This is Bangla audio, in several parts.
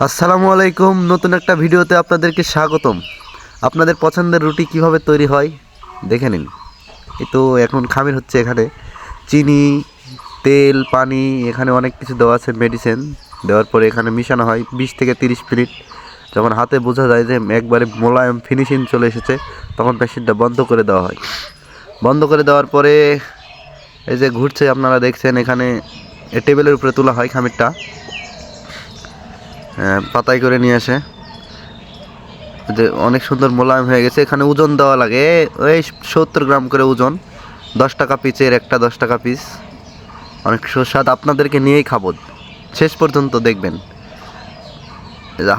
আসসালামু আলাইকুম। নতুন একটা ভিডিওতে আপনাদেরকে স্বাগতম। আপনাদের পছন্দের রুটি কিভাবে তৈরি হয় দেখে নিন। এই তো এখন খামির হচ্ছে, এখানে চিনি, তেল, পানি, এখানে অনেক কিছু দেওয়া আছে, মেডিসিন দেওয়ার পরে এখানে মিশানো হয় 20 থেকে 30 মিনিট। যখন হাতে বোঝা যায় যে একবারে মোলায়েম ফিনিশিং চলে এসেছে, তখন মেশিনটা বন্ধ করে দেওয়া হয়। বন্ধ করে দেওয়ার পরে এই যে ঘুরছে, আপনারা দেখছেন, এখানে টেবিলের উপরে তোলা হয় খামিরটা, পাতায় করে নিয়ে আসে। যে অনেক সুন্দর মোলায়েম হয়ে গেছে। এখানে ওজন দেওয়া লাগে, ওই 70 গ্রাম করে ওজন, 10 টাকা পিচের একটা, 10 টাকা পিস। অনেক সুস্বাদ, আপনাদেরকে নিয়েই খাবো, শেষ পর্যন্ত দেখবেন।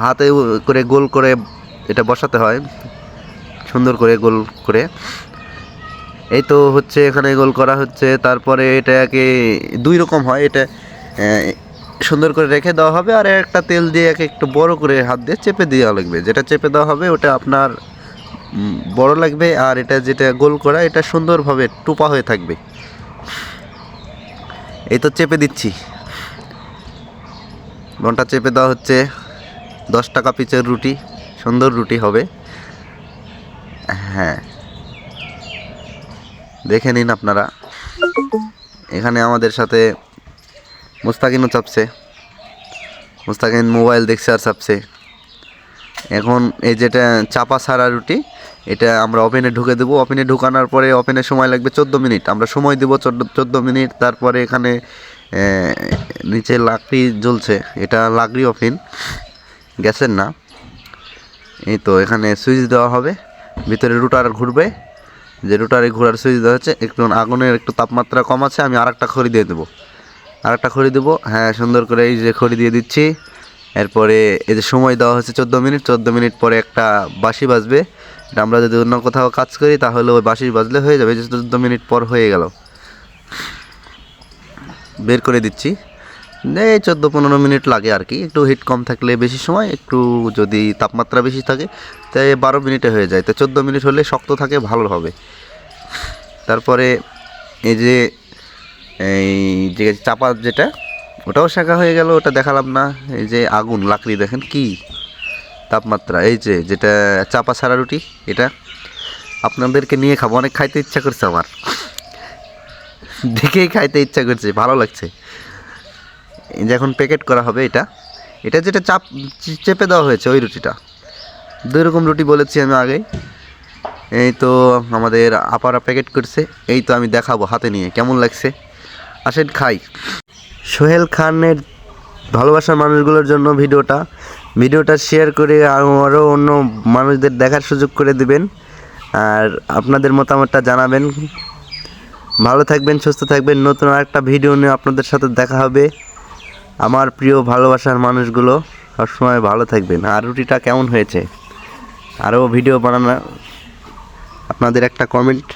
হাতে করে গোল করে এটা বসাতে হয়, সুন্দর করে গোল করে। এই তো হচ্ছে, এখানে গোল করা হচ্ছে। তারপরে এটাকে 2 রকম হয়, এটা সুন্দর করে রেখে দেওয়া হবে, আর একটা তেল দিয়ে একটু বড় করে হাত দিয়ে চেপে দেওয়া লাগবে। যেটা চেপে দেওয়া হবে ওটা আপনার বড় লাগবে, আর এটা যেটা গোল করা এটা সুন্দরভাবে টোপা হয়ে থাকবে। এই তো চেপে দিচ্ছি, ঘন্টা চেপে দেওয়া হচ্ছে। 10 টাকা পিচের রুটি, সুন্দর রুটি হবে। হ্যাঁ, দেখে নিন আপনারা। এখানে আমাদের সাথে মুস্তাকিনও চাপছে, মুস্তাকিন মোবাইল দেখছে আর চাপছে। এখন এই যেটা চাপা ছাড়া রুটি, এটা আমরা ওভেনে ঢুকে দেবো। ওভেনে ঢুকানোর পরে ওভেনে সময় লাগবে 14 মিনিট, আমরা সময় দেবো 14 মিনিট। তারপরে এখানে নিচে লাকড়ি জ্বলছে, এটা লাকড়ি ওভেন, গ্যাসের না। এই তো এখানে সুইচ দেওয়া হবে, ভিতরে রুটার ঘুরবে। যে রুটারে ঘোরার সুইচ দেওয়া হচ্ছে, একটু আগুনের একটু তাপমাত্রা কম আছে, আমি আরেকটা খড়ি দিয়ে দেবো, আরেকটা খড়ি দেবো। হ্যাঁ, সুন্দর করে এই যে খড়ি দিয়ে দিচ্ছি। এরপরে এই যে সময় দেওয়া হচ্ছে 14 মিনিট, 14 মিনিট পরে একটা বাঁশি বাজবে। আমরা যদি অন্য কোথাও কাজ করি তাহলে ওই বাঁশি বাজলে হয়ে যাবে। যে 14 মিনিট পর হয়ে গেল, বের করে দিচ্ছি। এই 14-15 মিনিট লাগে আর কি, একটু হিট কম থাকলে বেশি সময়, একটু যদি তাপমাত্রা বেশি থাকে তাই 12 মিনিটে হয়ে যায়। তো 14 মিনিট হলে শক্ত থাকে, ভালো হবে। তারপরে এই যে চাপা যেটা, ওটাও শেখা হয়ে গেল, ওটা দেখালাম না। এই যে আগুন, লাকড়ি দেখেন কি তাপমাত্রা। এই যে যেটা চাপা ছাড়া রুটি, এটা আপনাদেরকে নিয়ে খাবো, অনেক খাইতে ইচ্ছা করছে আমার, দেখেই খাইতে ইচ্ছা করছে, ভালো লাগছে। এই যে এখন প্যাকেট করা হবে এটা, এটা যেটা চেপে দেওয়া হয়েছে ওই রুটিটা। 2 রকম রুটি বলেছি আমি আগেই। এই তো আমাদের আপারা প্যাকেট করছে, এই তো আমি দেখাবো হাতে নিয়ে কেমন লাগছে। আসেন খাই। সোহেল খানের ভালোবাসার মানুষগুলোর জন্য ভিডিওটা শেয়ার করে আরও অন্য মানুষদের দেখার সুযোগ করে দিবেন, আর আপনাদের মতামতটা জানাবেন। ভালো থাকবেন, সুস্থ থাকবেন। নতুন আরেকটা ভিডিও নিয়ে আপনাদের সাথে দেখা হবে। আমার প্রিয় ভালোবাসার মানুষগুলো সবসময় ভালো থাকবেন। আর রুটিটা কেমন হয়েছে, আরও ভিডিও বানানো, আপনাদের একটা কমেন্ট